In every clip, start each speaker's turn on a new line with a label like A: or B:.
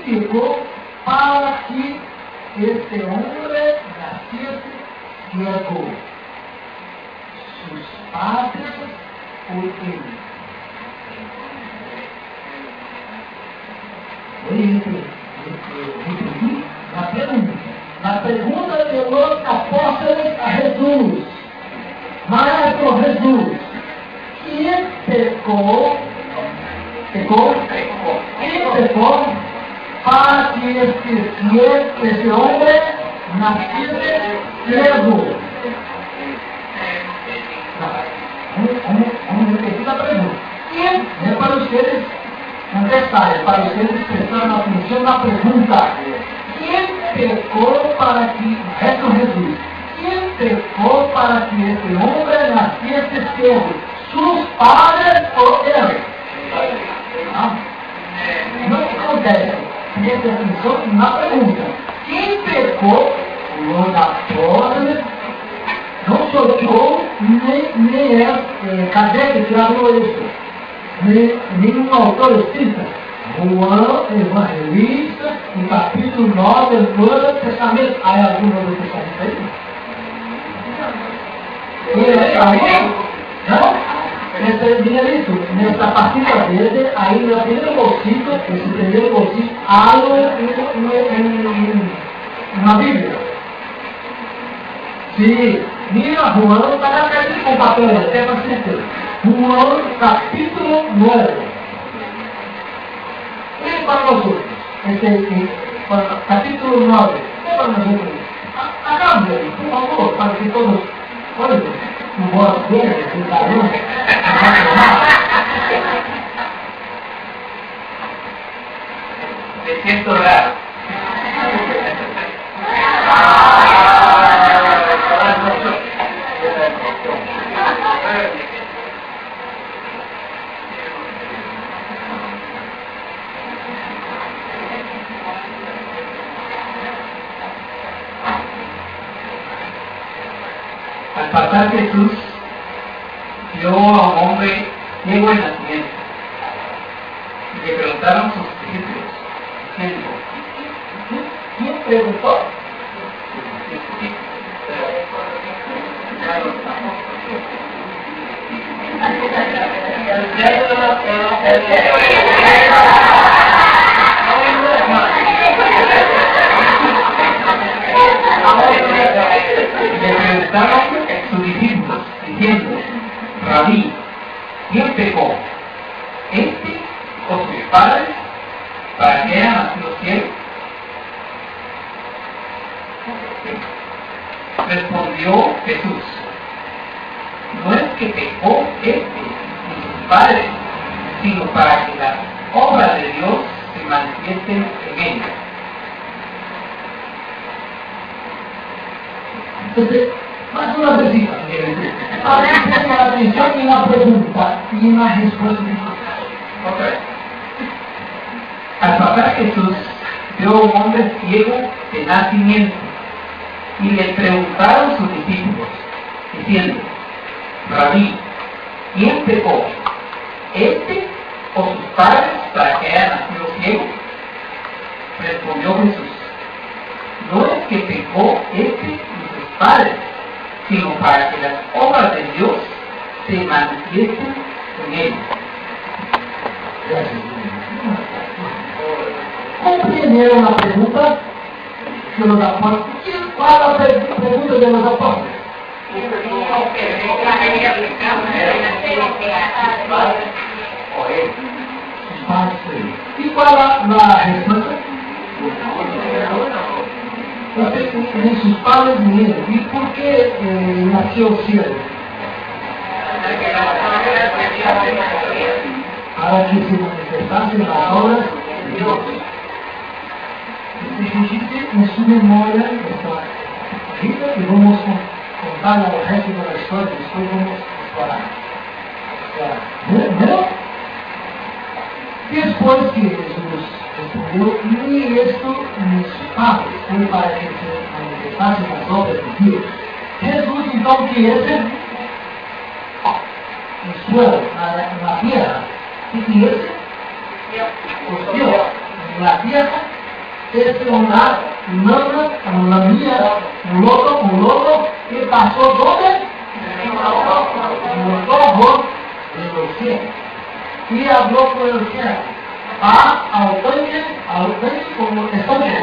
A: pecó para que este hombre naciese ciego? Sus padres o él. Oye, repetir la pregunta. La pregunta de los apóstoles a Jesús. Maestro Jesús, ¿quién pecó? ¿Quién pecó para que este hombre naciese ciego? Vamos a repetir la pregunta. ¿Quién? Es para ustedes contestar, es para ustedes prestar atención a la pregunta. ¿Quién pecó para que, Maestro Jesús, quién pecó para que este hombre naciese ciego? ¿Sus padres o él? No acontece. Preste atención en la pregunta. ¿Quién pecó? Los apóstoles. No soy yo, ni es Kardec que habló esto, ni un autor escrita. Juan, evangelista, no capítulo 9 del Nuevo Testamento. ¿Hay alguno del Testamento ahí? ¿No? Mira esto, en esta partida verde, ahí en el primer bolsito, ese primer bolsito, algo en la Biblia. Sí, mira Juan, para acá con papel, até para certeza. Juan, capítulo 9. E para nosotros, capítulo 9. E para nosotros. Acabe, por favor, para que todos, olha, o voz dele, o barulho,
B: me siento raro. Al pasar Jesús vio a un hombre ciego de nacimiento y le preguntaron sus discípulos, diciendo,
A: ¿quién preguntó?
B: Le preguntaron sus discípulos, diciendo, Rabí, ¿quién pecó? ¿Este o sus padres para que haya nacido ciego? Respondió Jesús, no es que pecó este ni sus padres, sino para que las obras de Dios se manifiesten en ellos.
A: Entonces, más una visita. Ahora presten atención en la pregunta y en la respuesta.
B: Otra vez. Al pasar Jesús vio a un hombre ciego de nacimiento y le preguntaron sus discípulos, diciendo, Rabí, ¿quién pecó? ¿Este o sus padres para que haya nacido ciego? Respondió Jesús, no es que pecó este ni sus padres, sino para que las obras de Dios se manifiesten en él.
A: ¿Comprendieron la pregunta de los apóstoles? ¿Cuál es la pregunta de los apóstoles? ¿Y cuál es la respuesta? Ni sus padres ni él. ¿Y por qué nació ciego? Para que se manifestasen las obras de Dios. Dice en su memoria esta vida y vamos a contar al resto de la historia. Después vamos a explorar. Después que Jesús respondió, ni esto ni sus padres fue para que se manifestasen las obras de Dios. Jesús então que esse no suelo, na tierra, y ese os dio en la tierra esse lugar, manda, na minha, no lodo, e passou donde? Los ojos de los cielos. Y habló con el cielo. Al tanque como estanque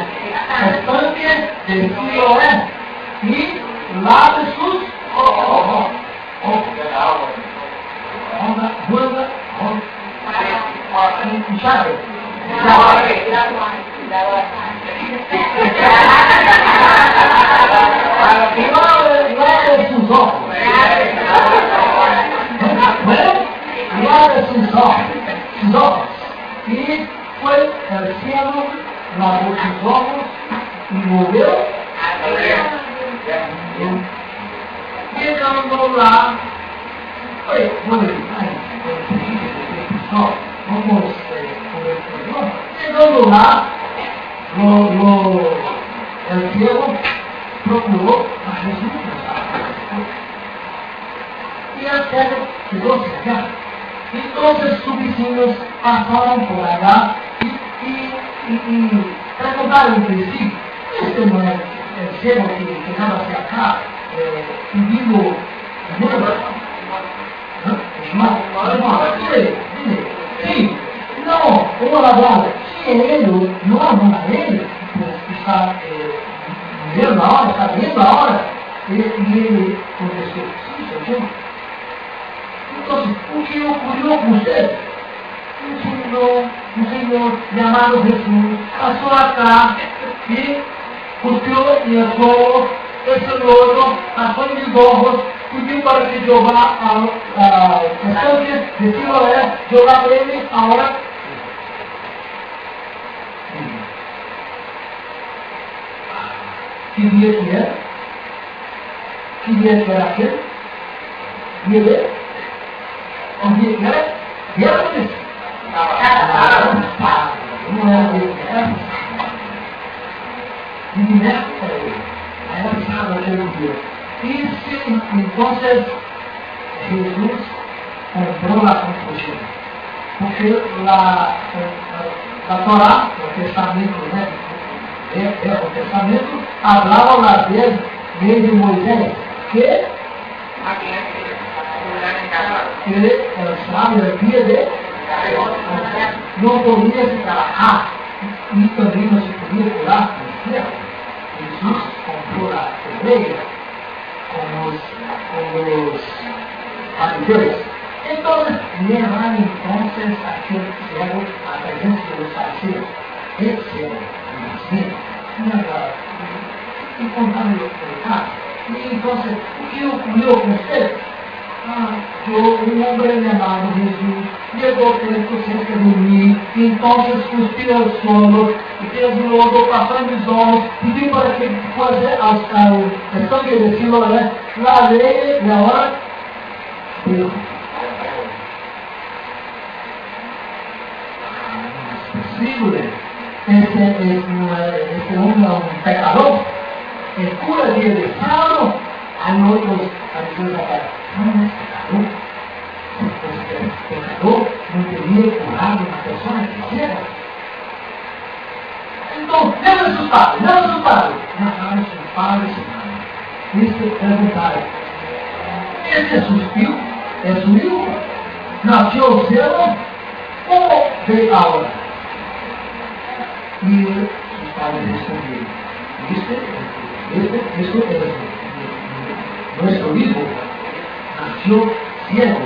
A: de Siloé. Y lave sus ojos. Lave sus ojos. Lave sus ojos. Y fue el cielo, lavó sus ojos y movió. Llegando lá, vamos chegando lá, el cielo procuró a Jesús. Y el cielo quedó cerca. Entonces sus vecinos pasaron por allá y preguntaron entre sí, este no es el cielo que quedaba hacia acá, pidiendo sí, no, como la verdad, si ellos no aman a él, pues está viendo ahora, está viendo ahora, y ele contestou, sim, sou eu. Entonces, o que ocurrió con usted? Un señor llamado Jesús pasó acá y golpeó en el suelo ese lodo, pasó en mis ojos, pidió para que yo vá al estanque de Siloé, yo la él ahora. ¿Qué día que era? ¿Qué día que era aquel? ¿Día de? Un día que era? Viernes. No era viernes. Y miércoles. Era sábado aquel día. Y entonces Jesús compró la confusión. Porque la Torá, el Testamento, el Testamento, hablaba las leyes de Moisés, que el sábado, el día de no podía trabajar y también no se podía curar el cielo. Jesús compró la ley con los fariseos. Entonces llevan entonces aquel cielo a presencia de los fariseos. El cielo, y contándole el caso. Y entonces, ¿qué ocurrió con usted? Un hombre llamado Jesús llegó cerca de mí, y entonces cuspió al suelo, y fez lodo, pasó en mis ojos, pidió para que fuese al estanque de Siloé, la ley, y ahora dijo, posible. Este hombre es un pecador. El cura día de sábado, hay otros fariseos acá. No es pecador. Porque el pecador no tenía curar a una persona que quiera. Entonces, leve sus padres. No saben sus padres y madres. Este preguntaron. Este es su hijo. Es su hijo. Nació el cielo. ¿Cómo ve ahora? Y sus padres respondieron, esto es nuestro hijo, nació ciego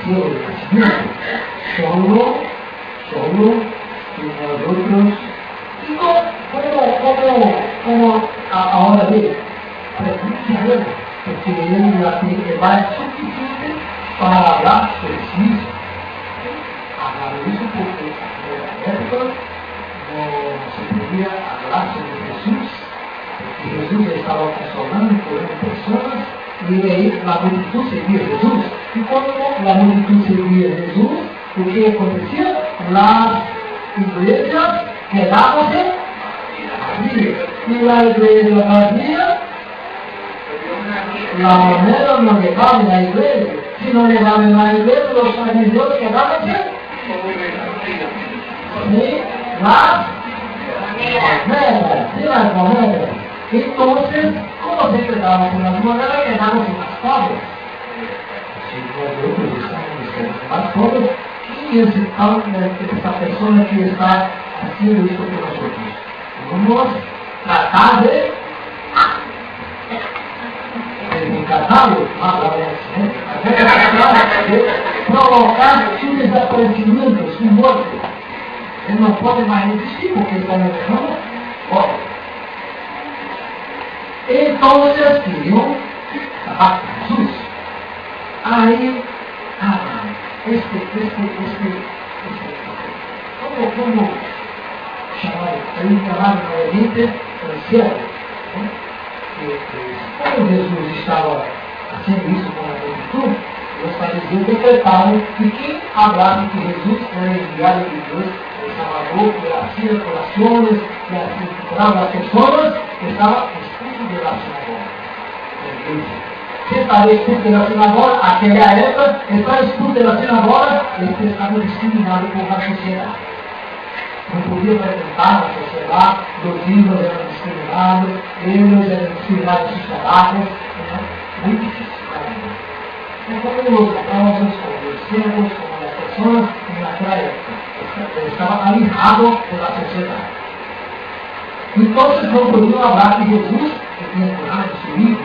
A: de nacimiento, solo que nosotros, y como ahora ve, pregunta porque él ya tiene edad suficiente para hablar preciso. Hablar eso porque no se podía hablar sobre Jesús, porque Jesús estaba consolando por personas y ahí la multitud seguía a Jesús. Y cuando la multitud seguía a Jesús, ¿qué acontecía? Las iglesias quedándose vacías. Y la iglesia vacía, la moneda no llegaba en la iglesia. Si no llegaba en la iglesia, los fariseos quedándose. Sí, las monedas, de las monedas. Entonces, ¿cómo se quedaban con las monedas? Quedaban más pobres. Si nosotros estamos más pobres, ¿quién es esa persona que está haciendo esto con nosotros? Vamos a tratar de encarnarlo, provocar su desaparecimiento, su muerte. Ele não pode mais existir porque ele está no mundo. Então, eles queriam acabar com Jesus. Aí, como chamar ele chamado realmente céu. Como Jesus estava fazendo isso com a multitud, os fariseus decretaram que quem hablasse que Jesus era enviado de Deus, el Salvador, que hacía curaciones, que curaba las personas, estaba expulso de la sinagoga. Se estava expulso da sinagoga, aquela época, estar expulso da sinagoga, ele estava discriminado por uma sociedade. Não podia frequentar a sociedade, os ídolos eram discriminados, eles eram discriminados nos trabalhos, muito difícil para mim. É como os aplausos, como os servos, como as pessoas naquela época. Estava alejado pela sociedade. Então, não podiam falar de Jesus, que tinha curado seu filho.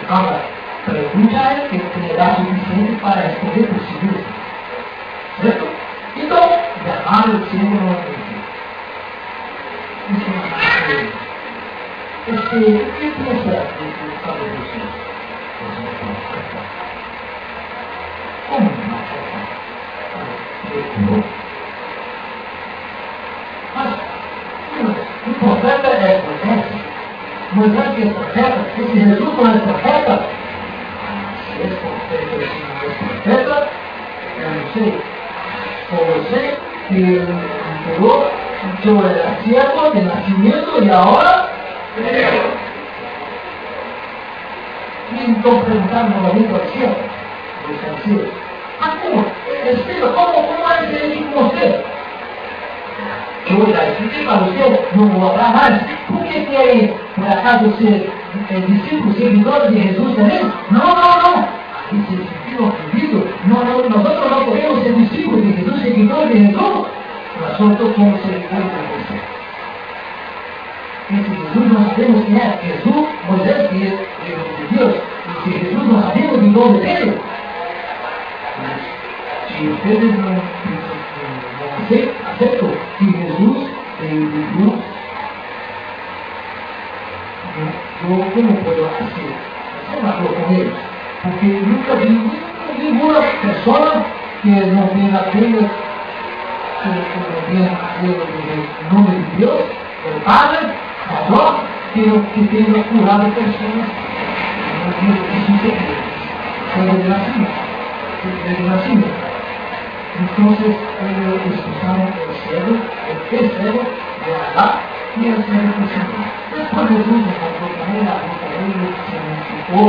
A: Então, pergunta é que terá suficiente para responder por si mesmo. Certo? Então, chamaram o Senhor novamente. Isso é uma coisa. O que pensa do Salvador do Senhor? Como não? Mas, o profeta é profeta, Moisés que é profeta, esse Jesus não é profeta, se esse profeta não é profeta, eu não sei, por você que enterrou, o seu era servo de nascimento e agora então perguntaram novamente ao céu, dos anciãos, como? Explica, como é diferente com você? Eu já expliquei para você, não vou falar mais. Por que querem, por acaso, ser discípulos, seguidores de Jesus também? Não. Aí se sentiram ofendidos. Nós não podemos ser discípulos de Jesus, seguidores de Jesus. Nós somos seguidores de você. Esse Jesus nós sabemos quem é. Jesus, Moisés, que é de Deus. E se Jesus nós sabemos de onde veio. Se vocês não aceitam que Jesus veio de Deus, eu como posso assim? Você não falou com eles? Porque nunca vi nenhuma pessoa que não venha apenas que não venha em nome de Deus, do Padre, só que tenha curado pessoas de nascimento. Entonces ellos escucharon el cielo, el cielo de Adán y el cielo del Señor. Después Jesús encontró con él, habló con ellos, se identificó.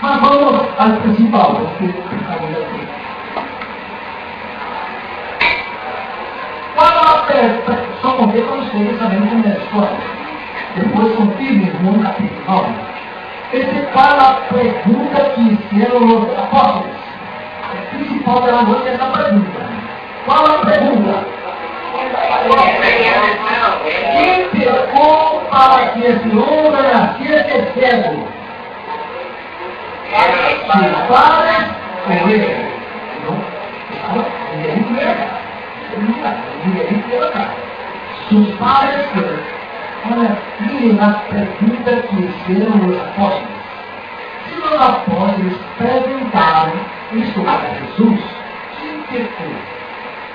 A: Mas vamos al principal, porque estamos aqui. Só contei para vocês, sabendo como é a história. Depois são filhos no capítulo 9. Esse para a pergunta que fizeram os apóstolos. O principal da noite é essa pergunta. Qual a pergunta? Quem pecou para que esse homem nascesse cego? Seus pais ou ele? Não. Ninguém pecou. Seus pais. Olha, mirem a pergunta que fizeram os apóstolos. Se os apóstolos perguntaram isso para Jesus, quem pecou?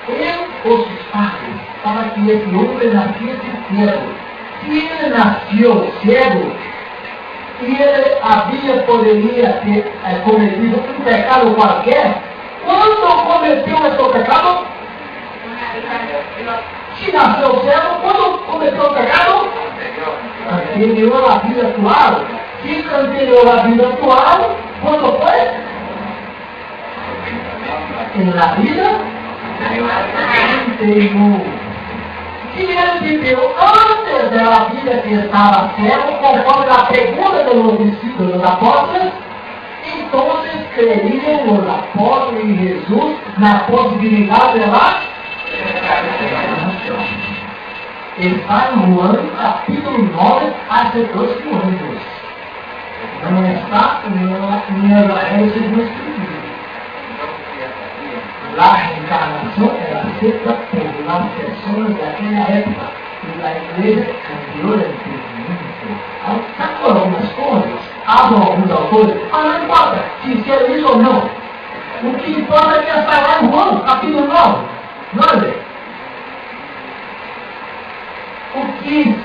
A: Ele ou seus pais, para que esse homem nascesse cego? Se ele nasceu cego, e ele poderia ter cometido um pecado qualquer, quando cometeu esse pecado? Se nasceu cego, quando cometeu o pecado? Anterior à vida atual. Se anterior à vida atual, ¿Cuándo fue? En la vida anterior. Si él vivió antes de la vida que estaba ciego, conforme la pregunta de los discípulos, de los apóstoles, entonces creían los apóstoles y Jesús na posibilidad de la reencarnación. Está en Juan capítulo 9, hace 2 kilómetros. No está en el Evangelio segundo Espíritu. La reencarnación era aceptada por las personas de aquella época y la iglesia cambió el entendimiento. Sacou algumas coisas, hablam alguns autores, mas não importa se é isso ou não. O que importa é que está lá em João, capítulo 9. 9. O que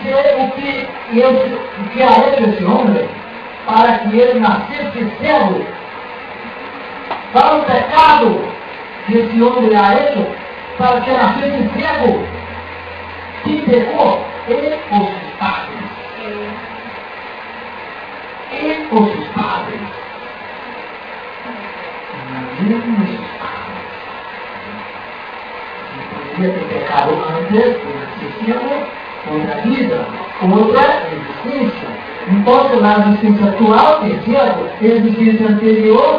A: a esse homem, para que ele nascesse cego, para o pecado que esse homem a ele, para que nascesse cego, que pecou? Ele ou seus padres. Ele ou seus padres. Imagina os seus padres. Ele poderia ter pecado antes, por nascer cego, outra vida, outra existência. Então, na existência atual, é cego, a existência anterior,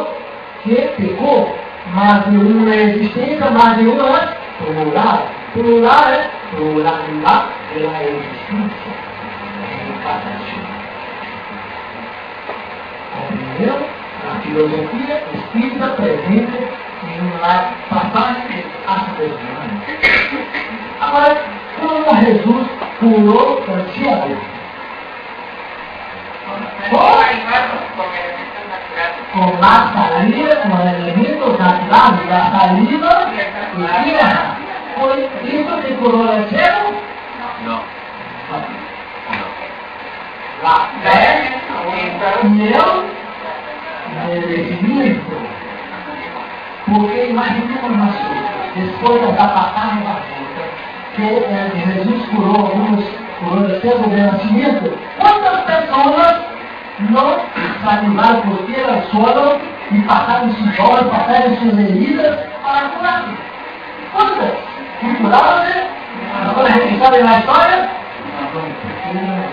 A: que pecou, mas de uma existência, mas de uma plural. Plural é pluralidade da existência. Reencarnação. Compreendeu? A filosofia espírita presente em uma passagem de Atos. Agora, como Jesus curou o cego? Com la saliva, com elementos naturais da saliva e tierra. Foi isso que curou o cego?
B: Não.
A: La fé e eu merecimento. Porque imaginemos uma coisa, depois da passagem da vida, que Jesus curou o cego de nascimento, quantas pessoas não salivaram por ter a sola e passaram suas dores, passaram suas heridas para curar? Quantas? E curaram, né? Agora a gente sabe na história? Não, porque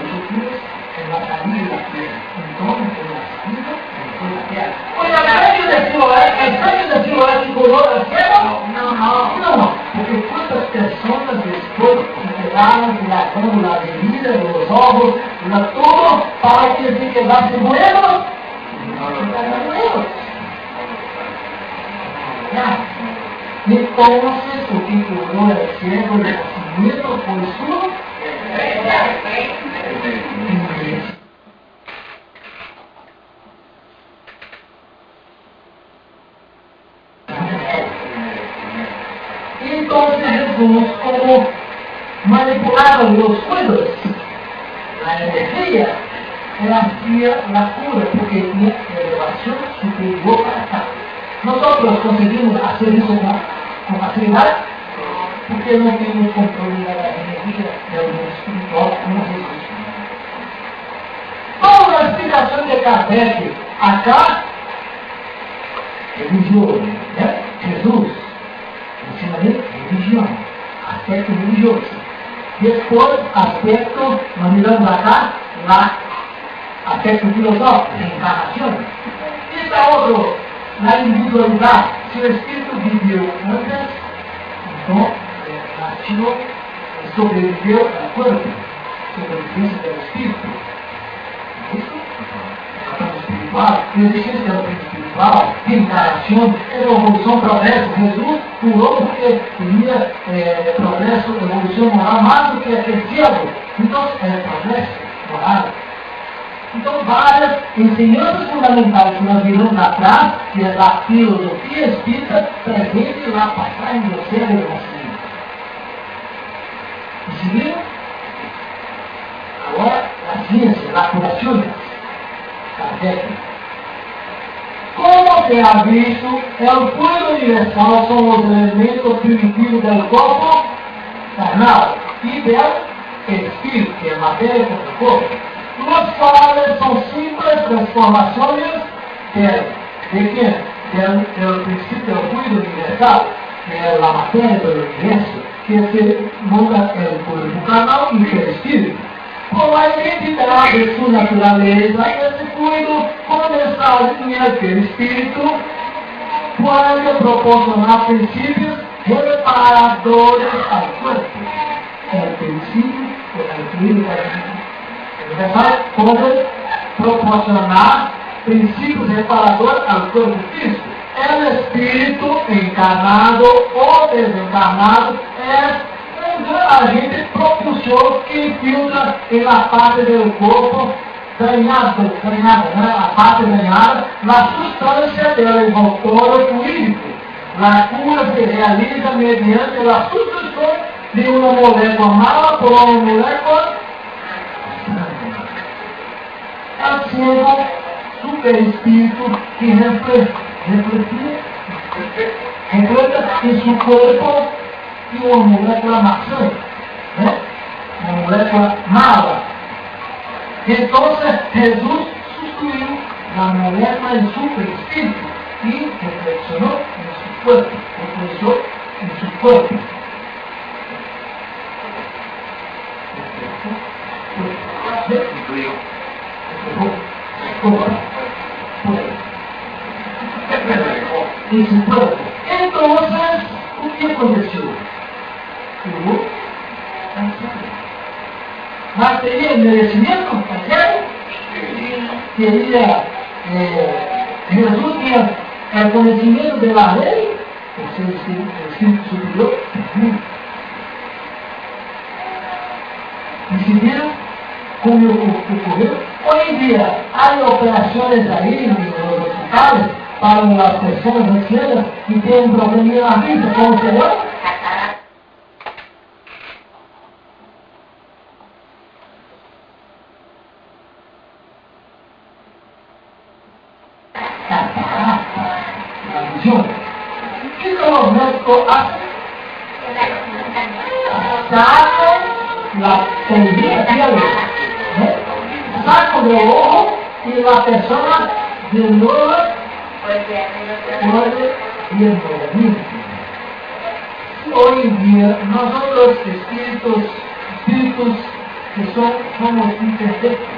A: Jesus é na família da terra. Então, foi nascido, foi da terra. Foi a grande da Siloé que curou o cego? Não. Porque quantas pessoas depois se quedaram da glândula, da herida, dos ovos, de tudo, para que se quedassem buenos? Não buenos. Então, o que curou o cego de nascimento foi sua igreja. Então, Jesus, como manipulava os coisas, a energia, ela hacía a cura, porque tinha elevação superior para cá. Nós conseguimos fazer isso com facilidade, porque não temos controle da energia do espiritual como Jesus. Qual a explicação de Kardec? Acá, religioso, né? Jesus, ensinamento religião, aspecto religioso. Depois, aspecto, nós miramos acá, lá, aspecto filosófico, reencarnação. E da outro, na individualidade, se o espírito viveu antes, então, nasceu, sobreviveu ao corpo, sobrevivência do espírito. Isso? Espiritual, existência do plano espiritual, reencarnação, evolução, progresso. Jesus curou porque queria progresso, evolução moral, mais do que crescendo. Então, progresso moral. Então, várias ensinanças fundamentais que nós viramos atrás, que é da filosofia espírita, presente lá para trás do cérebro do nascimento. Conseguiram? Agora, a ciência, a curação. Como se ha visto, el fuego universal son los elementos primitivos del cuerpo carnal y del espíritu, que es materia con el cuerpo, los cuales son simples transformaciones del ¿De quién? Del principio del fluido universal, que es la materia del universo, que se monta el cuerpo carnal y el espíritu. Con la identidad de su naturaleza, ese fluido condensado en el perispíritu puede proporcionar principios reparadores al cuerpo. El principio, el fluido universal puede proporcionar princípios reparadores al cuerpo físico. El espíritu encarnado o desencarnado es un agente propulsor que infiltra en la parte del cuerpo dañada, la parte dañada, la sustancia del envoltorio fluídico. La cura se realiza mediante la sustitución de una molécula mala por una molécula haciendo su perispíritu que refleja en su cuerpo y una molécula maçã, una molécula mala. Entonces Jesús sustituyó la molécula en su perispíritu y reflexionó en su cuerpo, reflexionó en su cuerpo. En su cuerpo. Entonces, ¿qué aconteció? Mas teria merecimento? Teria Jesus tinha conhecimento da lei? O seu Espírito Superior? Decidiram como ocorreu? Hoje em dia, há operações aí nos hospitais para as pessoas ancianas que têm um probleminha na vista, como será? ¿Qué son los médicos hacen? Sacan la piel, sacan del ojo y la persona de nuevo puede ir dormir. Hoy en día nosotros espíritus que somos imperfectos,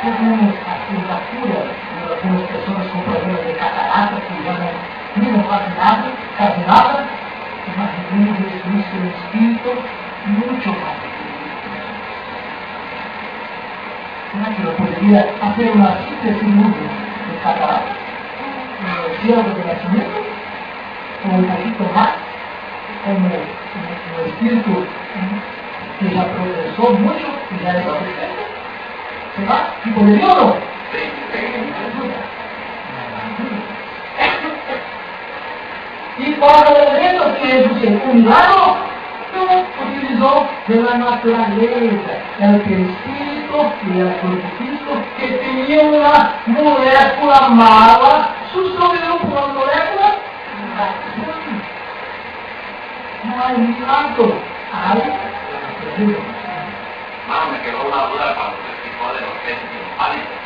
A: tenemos la cura de algunas personas con problemas de catarata que ya no hacen casi nada, imaginemos nuestro espíritu mucho más. ¿Será que lo podría hacer una síntesis de catarata? ¿En el cielo de nacimiento? ¿O un poquito más? Como el espíritu que ya progresó mucho y ya es perfecto? ¿Será? ¿Y podría o no? Y para el elemento que es un milagro, no utilizó de la naturaleza, el perispíritu y el cuerpo físico que tenía una molécula mala, sustituido por una molécula mala. No hay milagro, hay la pregunta.
C: Me quedó una duda cuando se explicó de los gestos pánicos,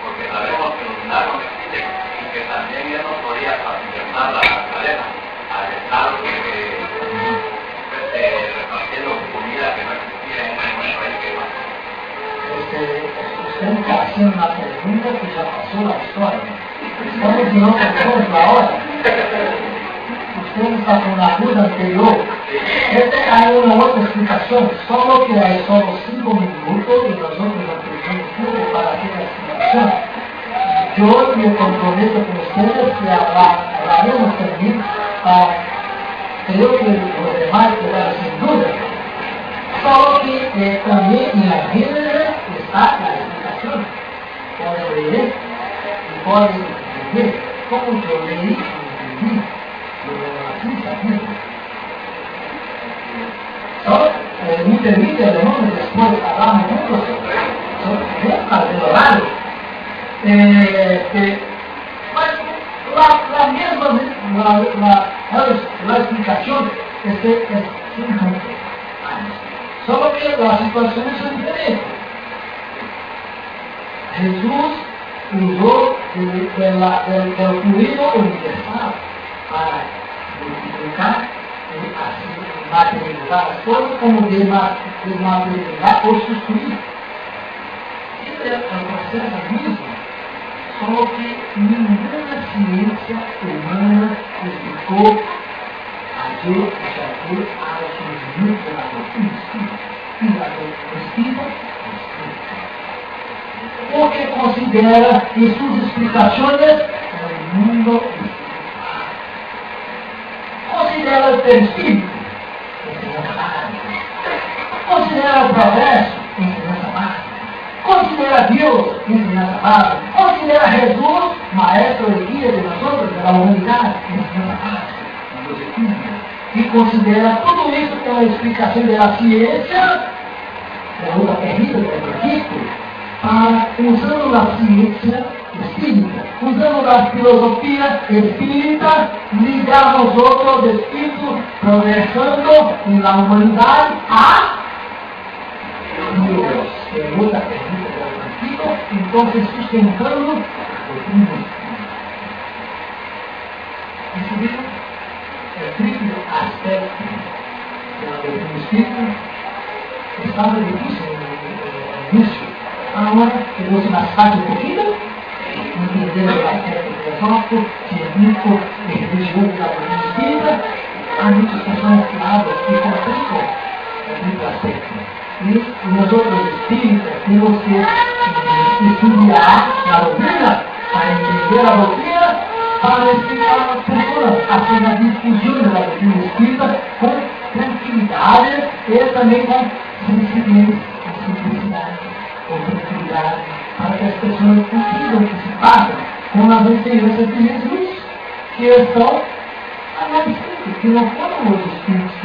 C: porque sabemos que los milagros existen y que también Él nos podía facilitar la naturaleza al estar repartiendo comida que no existía en el país que iba.
A: Usted está haciendo una pregunta que ya pasó la historia. Estamos en otro ejemplo ahora. Usted está con la duda anterior. Hay una otra explicación, solo que hay solo 5 minutos y nosotros tenemos tiempo para hacer la explicación. Yo me comprometo con ustedes que hablaremos también, creo que los demás quedaron sin duda. Solo que también en la Biblia está la explicación. Pueden leer y pueden entender como yo leí y entendí. Así también. Me permite, hermano, después hablamos juntos sobre el horario. La misma la explicación es semejante. Solo que las situaciones son diferentes. Jesús usó del fluido universal para multiplicar y así materializar las cosas como desmaterializar o sustituir. Esse é o processo mismo, só que nenhuma ciência humana explicou ayer a los surgimientos de la doctrina espírita. Y la doctrina espírita porque considera em suas explicações o mundo espiritual. Considera o perispírito, ensinança básica. Considera o progresso, ensinança básica. Considera Deus, ensinança básica. Considera Jesus, maestro e guia de nós outros, da humanidade, ensinança básica. E considera tudo isso pela explicação da ciência, da luta terrível do Egito, para, usando a ciência espírita, usando a filosofia espírita, ligar aos outros espíritos, progressando na humanidade a Deus, que é a luta terrível do Egito, então sustentando a doutrina espírita. Isso o triplo aspecto da doutrina espírita estava difícil no início. Agora, quedou-se mais fácil um pouquinho, entender o aspecto filosófico, científico e religioso da doutrina espírita. Há muitas pessoas que falam que complicam o triplo aspecto. E nós outros espíritas temos que estudar a doutrina, para entender a doutrina, para explicar às pessoas, assim a difusão da doutrina espírita com tranquilidade e também com simplicidade, com tranquilidade, para que as pessoas compreendam o que se passa com as ensinanças de Jesus, que estão na Espírito, que não foram os espíritos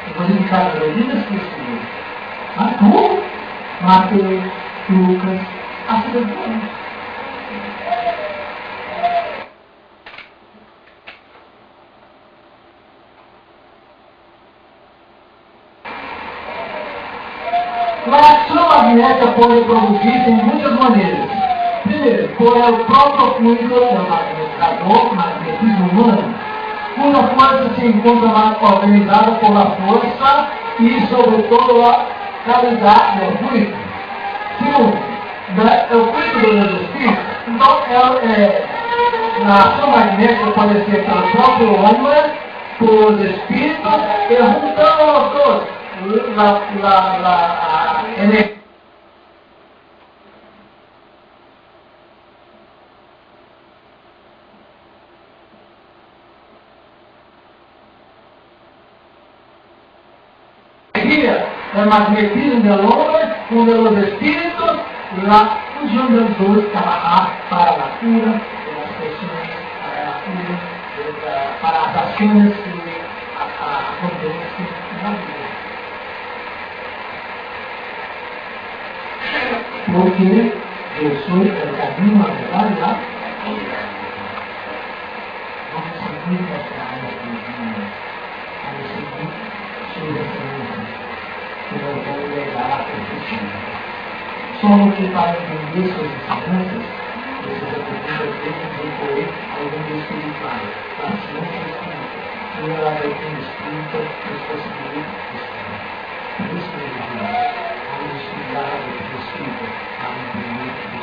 A: que codificaram as doutrinas que estudaram. Mateus, Lucas, assim todos. A ação magnética pode produzir-se em muitas maneiras. Primeiro, por o próprio fluido do magnetismo humano, cuja força se encontra organizada pela força e, sobretudo, a qualidade do fluido. Segundo, o fluido dos espíritos, então, a ação magnética pode ser pelo próprio homem, pelos espíritos, e juntando os dois. La energía el magnetismo del hombre con de los espíritus, la función de los dos trabajar para la cura de las personas, para la cura, para las acciones que acontecen en la vida. Porque eu sou o caminho, a verdade, lá. Vamos seguir essa área divinas, vamos seguir suas referências, que não vão levar à perfeição. Só que para entender suas ensinanças, você precisa recorrer ao mundo espiritual, à ciência espírita, e a doutrina espírita nos possibilita estudar. Por isso, vamos estudar a doutrina espírita, para entender